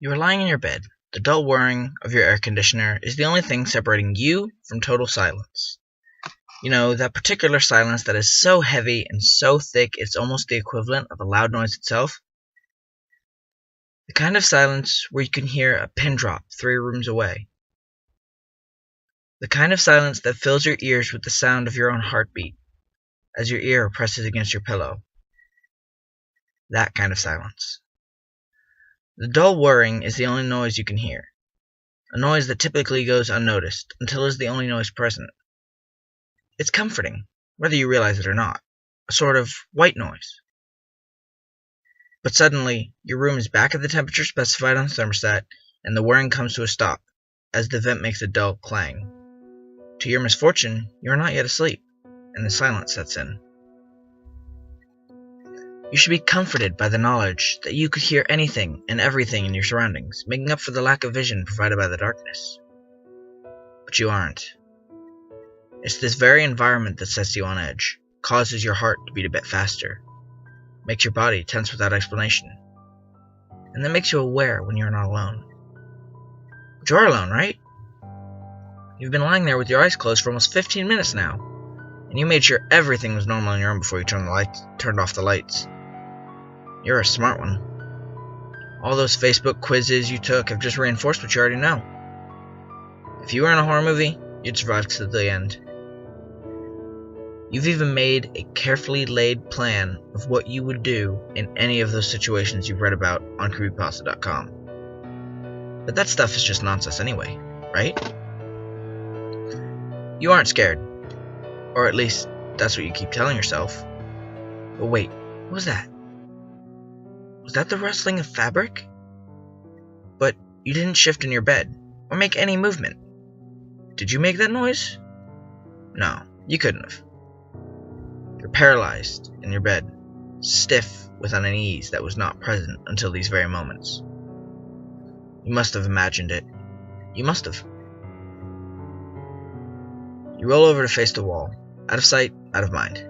You are lying in your bed. The dull whirring of your air conditioner is the only thing separating you from total silence. You know, that particular silence that is so heavy and so thick it's almost the equivalent of a loud noise itself. The kind of silence where you can hear a pin drop 3 rooms away. The kind of silence that fills your ears with the sound of your own heartbeat as your ear presses against your pillow. That kind of silence. The dull whirring is the only noise you can hear, a noise that typically goes unnoticed until it is the only noise present. It's comforting, whether you realize it or not, a sort of white noise. But suddenly, your room is back at the temperature specified on the thermostat, and the whirring comes to a stop, as the vent makes a dull clang. To your misfortune, you are not yet asleep, and the silence sets in. You should be comforted by the knowledge that you could hear anything and everything in your surroundings, making up for the lack of vision provided by the darkness. But you aren't. It's this very environment that sets you on edge, causes your heart to beat a bit faster, makes your body tense without explanation, and then makes you aware when you're not alone. But you are alone, right? You've been lying there with your eyes closed for almost 15 minutes now, and you made sure everything was normal in your room before you turned off the lights. You're a smart one. All those Facebook quizzes you took have just reinforced what you already know. If you were in a horror movie, you'd survive to the end. You've even made a carefully laid plan of what you would do in any of those situations you've read about on creepypasta.com. But that stuff is just nonsense anyway, right? You aren't scared. Or at least, that's what you keep telling yourself. But wait, what was that? Was that the rustling of fabric? But you didn't shift in your bed, or make any movement. Did you make that noise? No, you couldn't have. You're paralyzed in your bed, stiff with an unease that was not present until these very moments. You must have imagined it. You must have. You roll over to face the wall, out of sight, out of mind.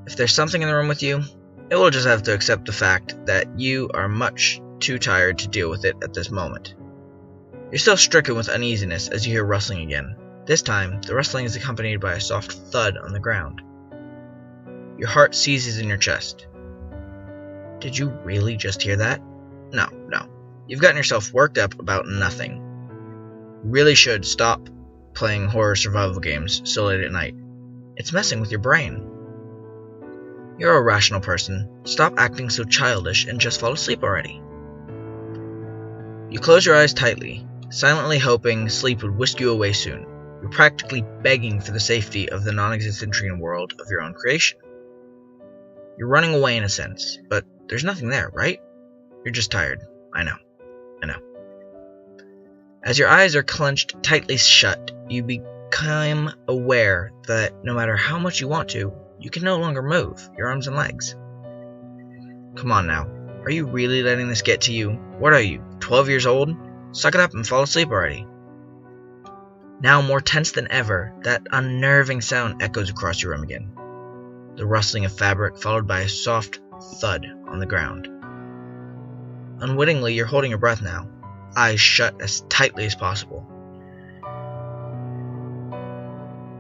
If there's something in the room with you, it will just have to accept the fact that you are much too tired to deal with it at this moment. You're still stricken with uneasiness as you hear rustling again. This time, the rustling is accompanied by a soft thud on the ground. Your heart seizes in your chest. Did you really just hear that? No. You've gotten yourself worked up about nothing. You really should stop playing horror survival games so late at night. It's messing with your brain. You're a rational person. Stop acting so childish and just fall asleep already. You close your eyes tightly, silently hoping sleep would whisk you away soon. You're practically begging for the safety of the non-existent dream world of your own creation. You're running away in a sense, but there's nothing there, right? You're just tired. I know. As your eyes are clenched tightly shut, you become aware that no matter how much you want to, you can no longer move your arms and legs. Come on now. Are you really letting this get to you? What are you, 12 years old? Suck it up and fall asleep already. Now more tense than ever, that unnerving sound echoes across your room again. The rustling of fabric followed by a soft thud on the ground. Unwittingly, you're holding your breath now, eyes shut as tightly as possible.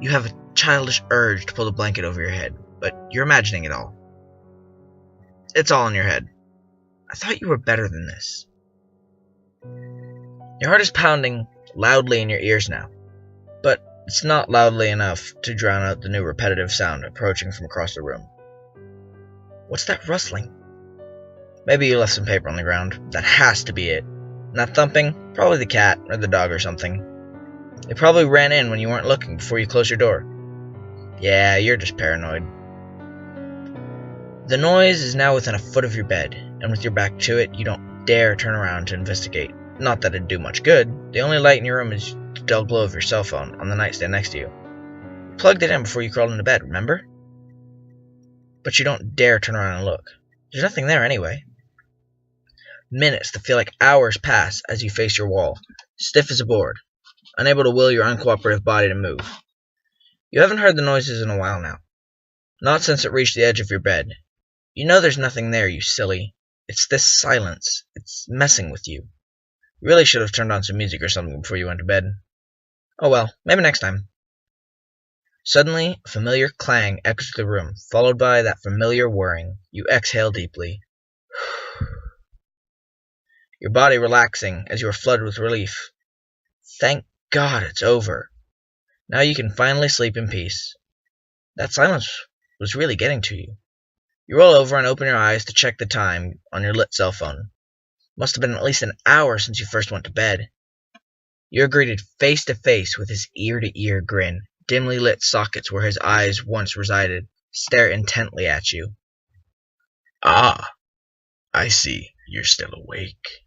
You have a childish urge to pull the blanket over your head, but you're imagining it all. It's all in your head. I thought you were better than this. Your heart is pounding loudly in your ears now, but it's not loudly enough to drown out the new repetitive sound approaching from across the room. What's that rustling? Maybe you left some paper on the ground. That has to be it. And that thumping? Probably the cat or the dog or something. They probably ran in when you weren't looking before you closed your door. Yeah, you're just paranoid. The noise is now within a foot of your bed, and with your back to it, you don't dare turn around to investigate. Not that it'd do much good. The only light in your room is the dull glow of your cell phone on the nightstand next to you. You plugged it in before you crawled into bed, remember? But you don't dare turn around and look. There's nothing there anyway. Minutes that feel like hours pass as you face your wall, stiff as a board, unable to will your uncooperative body to move. You haven't heard the noises in a while now. Not since it reached the edge of your bed. You know there's nothing there, you silly. It's this silence. It's messing with you. You really should have turned on some music or something before you went to bed. Oh well, maybe next time. Suddenly, a familiar clang echoes through the room, followed by that familiar whirring. You exhale deeply, your body relaxing as you are flooded with relief. Thank God it's over. Now you can finally sleep in peace. That silence was really getting to you. You roll over and open your eyes to check the time on your lit cell phone. Must have been at least an hour since you first went to bed. You're greeted face to face with his ear-to-ear grin. Dimly lit sockets where his eyes once resided stare intently at you. Ah, I see you're still awake.